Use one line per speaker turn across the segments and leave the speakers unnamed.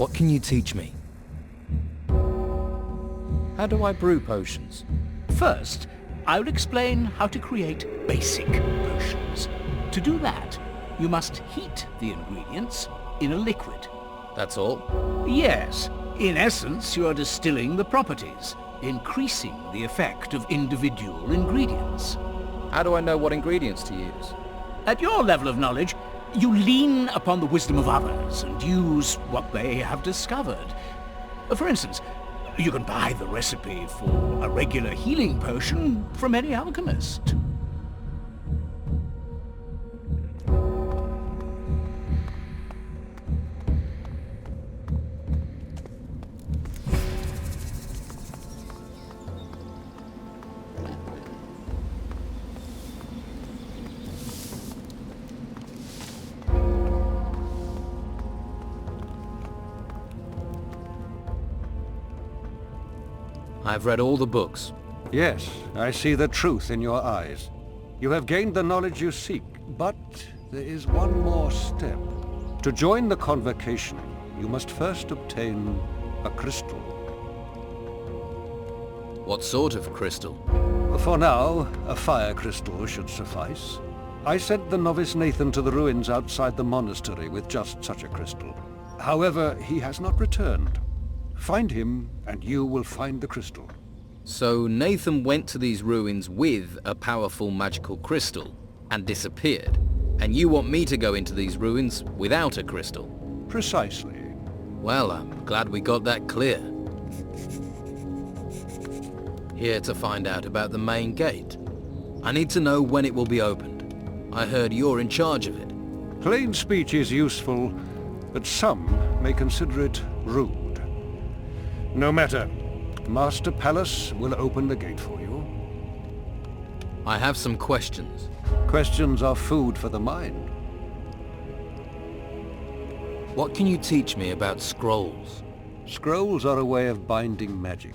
What can you teach me? How do I brew potions?
First, I'll explain how to create basic potions. To do that, you must heat the ingredients in a liquid.
That's all?
Yes, in essence, you are distilling the properties, increasing the effect of individual ingredients.
How do I know what ingredients to use?
At your level of knowledge, you lean upon the wisdom of others and use what they have discovered. For instance, you can buy the recipe for a regular healing potion from any alchemist.
I've read all the books.
Yes, I see the truth in your eyes. You have gained the knowledge you seek, but there is one more step. To join the convocation, you must first obtain a crystal.
What sort of crystal?
For now, a fire crystal should suffice. I sent the novice Nathan to the ruins outside the monastery with just such a crystal. However, he has not returned. Find him, and you will find the crystal.
So Nathan went to these ruins with a powerful magical crystal and disappeared. And you want me to go into these ruins without a crystal?
Precisely.
Well, I'm glad we got that clear. Here to find out about the main gate. I need to know when it will be opened. I heard you're in charge of it.
Plain speech is useful, but some may consider it rude. No matter. Master Pallas will open the gate for you.
I have some questions.
Questions are food for the mind.
What can you teach me about scrolls?
Scrolls are a way of binding magic.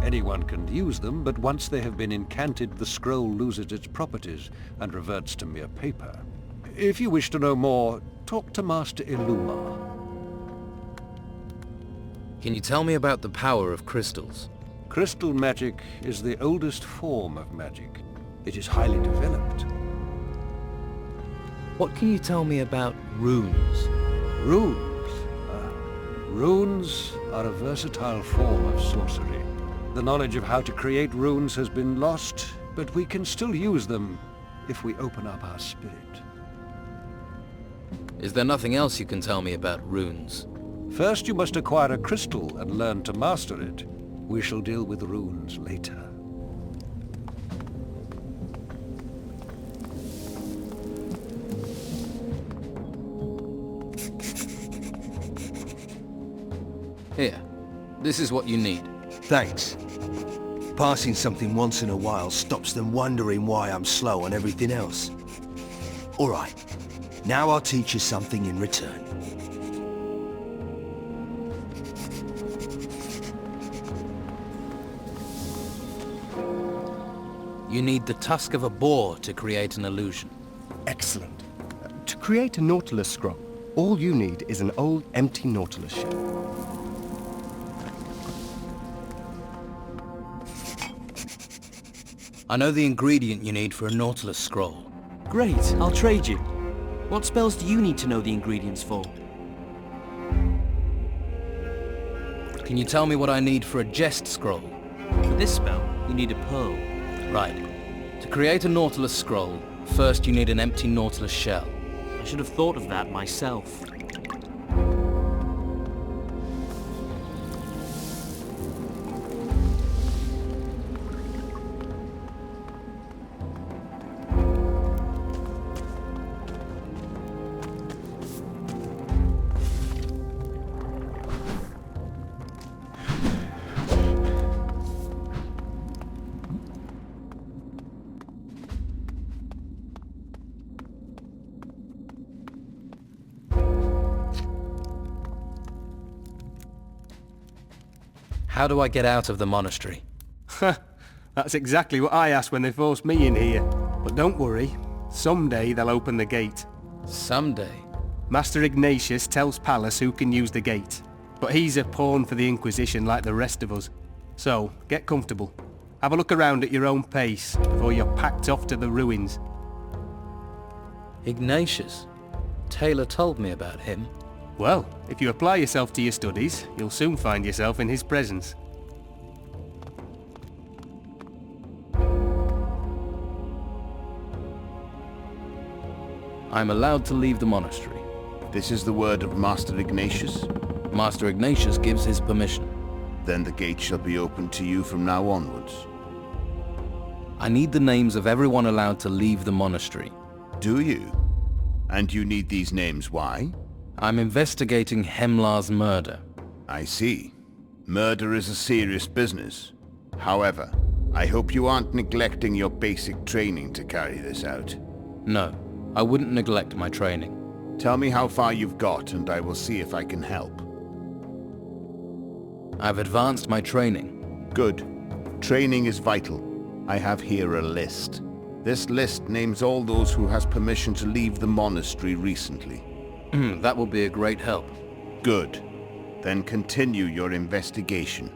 Anyone can use them, but once they have been incanted, the scroll loses its properties and reverts to mere paper. If you wish to know more, talk to Master Illuma.
Can you tell me about the power of crystals?
Crystal magic is the oldest form of magic. It is highly developed.
What can you tell me about runes?
Runes? Runes are a versatile form of sorcery. The knowledge of how to create runes has been lost, but we can still use them if we open up our spirit.
Is there nothing else you can tell me about runes?
First, you must acquire a crystal and learn to master it. We shall deal with runes later.
Here, this is what you need.
Thanks. Passing something once in a while stops them wondering why I'm slow on everything else. All right, now I'll teach you something in return.
You need the tusk of a boar to create an illusion.
Excellent. To create a Nautilus scroll, all you need is an old, empty Nautilus shell.
I know the ingredient you need for a Nautilus scroll.
Great, I'll trade you. What spells do you need to know the ingredients for?
Can you tell me what I need for a jest scroll?
For this spell, you need a pearl.
Right. To create a Nautilus scroll, first you need an empty Nautilus shell.
I should have thought of that myself.
How do I get out of the monastery?
That's exactly what I asked when they forced me in here. But don't worry, someday they'll open the gate.
Someday.
Master Ignatius tells Pallas who can use the gate. But he's a pawn for the Inquisition like the rest of us. So, get comfortable. Have a look around at your own pace before you're packed off to the ruins.
Ignatius. Taylor told me about him.
Well, if you apply yourself to your studies, you'll soon find yourself in his presence.
I'm allowed to leave the monastery.
This is the word of Master Ignatius.
Master Ignatius gives his permission.
Then the gate shall be open to you from now onwards.
I need the names of everyone allowed to leave the monastery.
Do you? And you need these names, why?
I'm investigating Hemlar's murder.
I see. Murder is a serious business. However, I hope you aren't neglecting your basic training to carry this out.
No, I wouldn't neglect my training.
Tell me how far you've got and I will see if I can help.
I've advanced my training.
Good. Training is vital. I have here a list. This list names all those who has permission to leave the monastery recently.
That will be a great help.
Good. Then continue your investigation.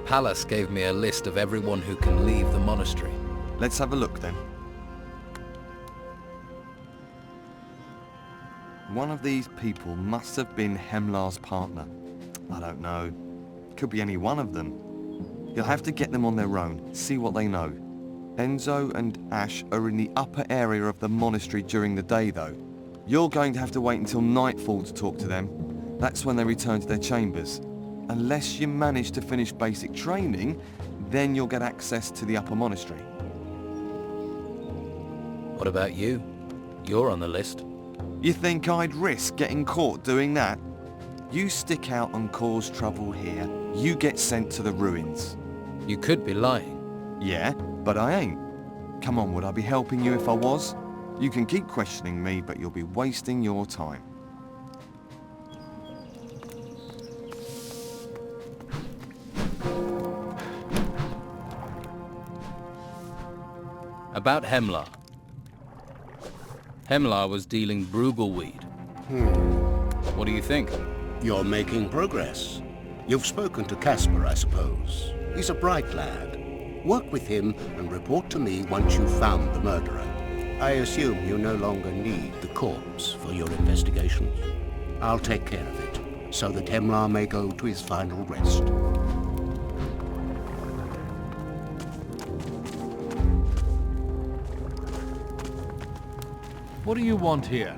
Pallas gave me a list of everyone who can leave the monastery.
Let's have a look then. One of these people must have been Hemlar's partner. I don't know. Could be any one of them. You'll have to get them on their own, see what they know. Enzo and Ash are in the upper area of the monastery during the day though. You're going to have to wait until nightfall to talk to them. That's when they return to their chambers. Unless you manage to finish basic training, then you'll get access to the upper monastery.
What about you? You're on the list.
You think I'd risk getting caught doing that? You stick out and cause trouble here, you get sent to the ruins.
You could be lying.
Yeah, but I ain't. Come on, would I be helping you if I was? You can keep questioning me, but you'll be wasting your time.
About Hemlar. Hemlar was dealing Brugelweed. What do you think?
You're making progress. You've spoken to Casper, I suppose. He's a bright lad. Work with him and report to me once you've found the murderer. I assume you no longer need the corpse for your investigations. I'll take care of it, so that Hemlar may go to his final rest.
What do you want here?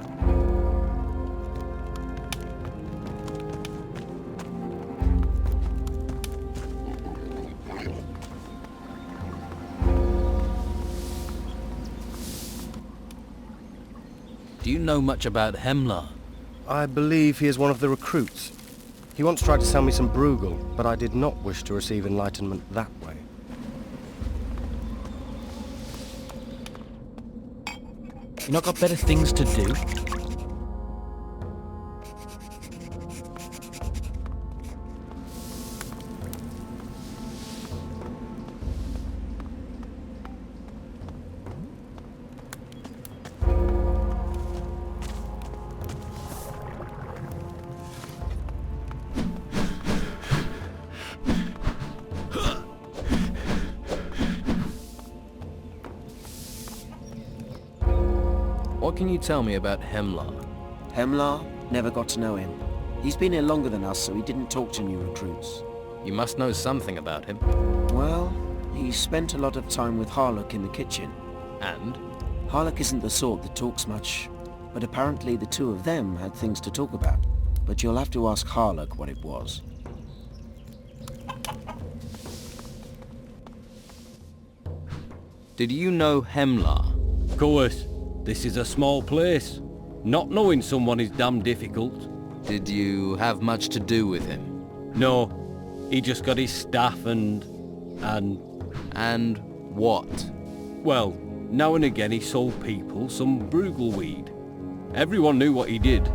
Do you know much about Hemlar?
I believe he is one of the recruits. He once tried to sell me some Bruegel, but I did not wish to receive enlightenment that way.
You not got better things to do?
What can you tell me about Hemlar?
Hemlar? Never got to know him. He's been here longer than us, so he didn't talk to new recruits.
You must know something about him.
Well, he spent a lot of time with Harlock in the kitchen.
And?
Harlock isn't the sort that talks much, but apparently the two of them had things to talk about. But you'll have to ask Harlock what it was.
Did you know Hemlar?
course. This is a small place. Not knowing someone is damn difficult.
Did you have much to do with him?
No. He just got his staff and
what?
Well, now and again he sold people some Brugal weed. Everyone knew what he did.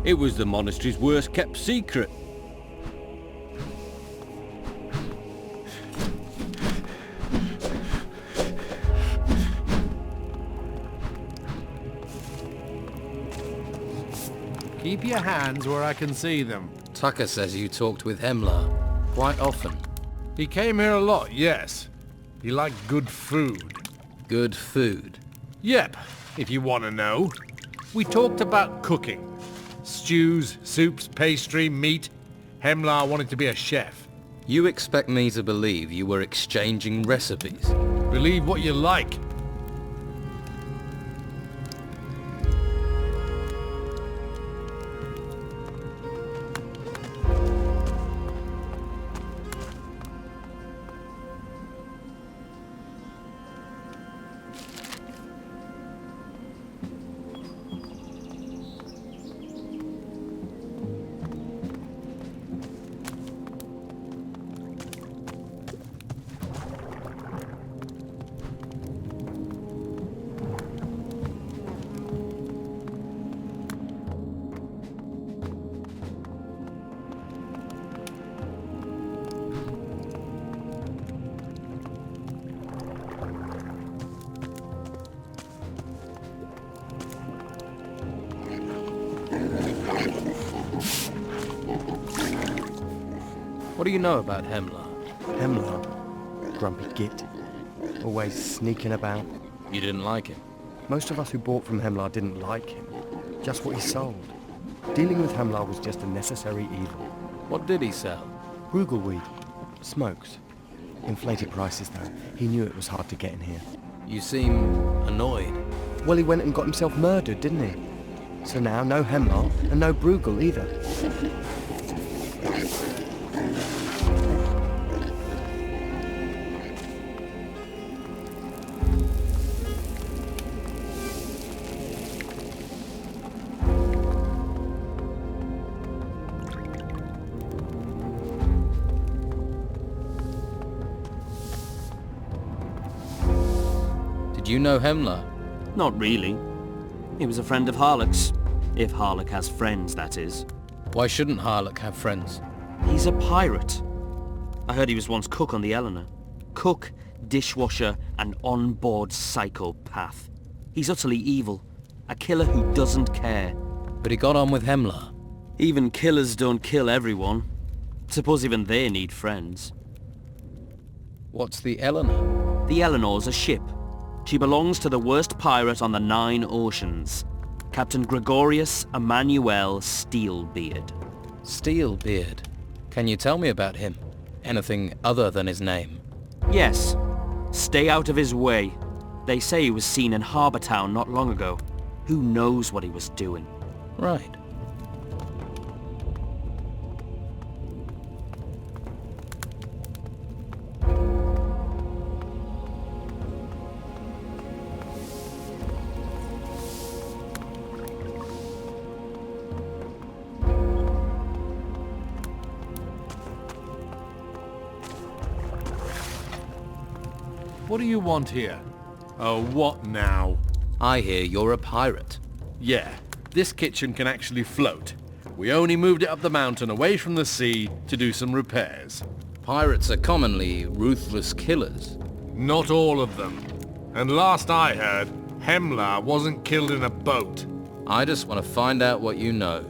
It was the monastery's worst kept secret.
Keep your hands where I can see them.
Tucker says you talked with Hemlar quite often.
He came here a lot, yes. He liked good food.
Good food?
Yep, if you want to know. We talked about cooking. Stews, soups, pastry, meat. Hemlar wanted to be a chef.
You expect me to believe you were exchanging recipes?
Believe what you like.
What do you know about Hemlar?
Hemlar? Grumpy git. Always sneaking about.
You didn't like him?
Most of us who bought from Hemlar didn't like him. Just what he sold. Dealing with Hemlar was just a necessary evil.
What did he sell?
Brugal weed. Smokes. Inflated prices though. He knew it was hard to get in here.
You seem annoyed.
Well, he went and got himself murdered, didn't he? So now, no Hemlar and no Brugal either.
Did you know Hemlar?
Not really. He was a friend of Harlock's. If Harlock has friends, that is.
Why shouldn't Harlock have friends?
He's a pirate. I heard he was once cook on the Eleanor. Cook, dishwasher, and on-board psychopath. He's utterly evil. A killer who doesn't care.
But he got on with Hemlar.
Even killers don't kill everyone. Suppose even they need friends.
What's the Eleanor?
The Eleanor's a ship. She belongs to the worst pirate on the 9 oceans. Captain Gregorius Emmanuel Steelbeard.
Steelbeard? Can you tell me about him? Anything other than his name?
Yes. Stay out of his way. They say he was seen in Harbour Town not long ago. Who knows what he was doing?
Right.
What do you want here? Oh, what now?
I hear you're a pirate.
Yeah, this kitchen can actually float. We only moved it up the mountain away from the sea to do some repairs.
Pirates are commonly ruthless killers.
Not all of them. And last I heard, Hemlar wasn't killed in a boat.
I just want to find out what you know.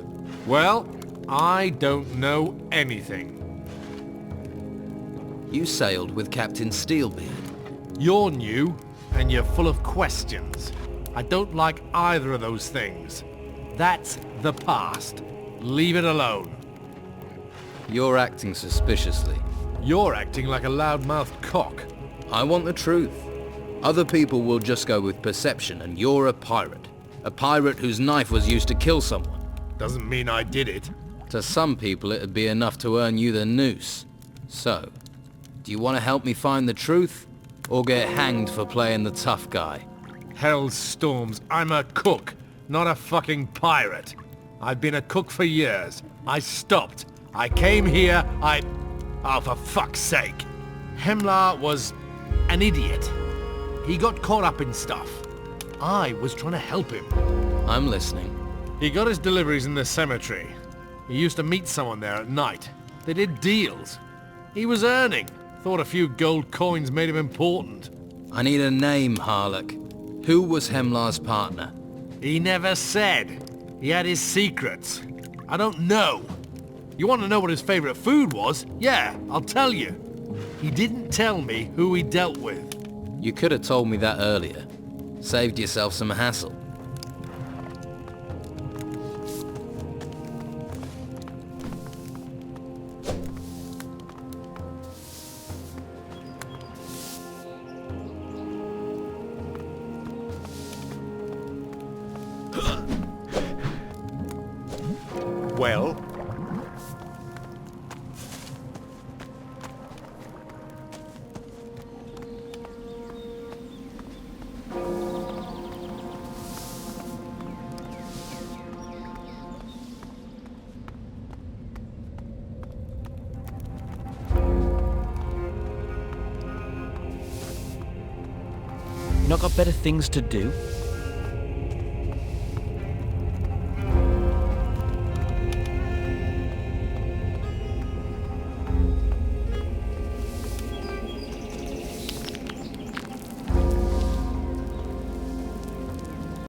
Well, I don't know anything.
You sailed with Captain Steelbeard.
You're new, and you're full of questions. I don't like either of those things. That's the past. Leave it alone.
You're acting suspiciously.
You're acting like a loudmouthed cock.
I want the truth. Other people will just go with perception, and you're a pirate. A pirate whose knife was used to kill someone.
Doesn't mean I did it.
To some people it'd be enough to earn you the noose. So, do you want to help me find the truth? Or get hanged for playing the tough guy?
hell's storms. I'm a cook, not a fucking pirate. I've been a cook for years. I stopped. I came here, Oh, for fuck's sake. Hemlar was an idiot. He got caught up in stuff. I was trying to help him.
I'm listening.
He got his deliveries in the cemetery. He used to meet someone there at night. They did deals. He was earning. Thought a few gold coins made him important.
I need a name, Harlock. Who was Hemlar's partner?
He never said. He had his secrets. I don't know. You want to know what his favorite food was? Yeah, I'll tell you. He didn't tell me who he dealt with.
You could have told me that earlier. Saved yourself some hassle.
Well?
Not got better things to do?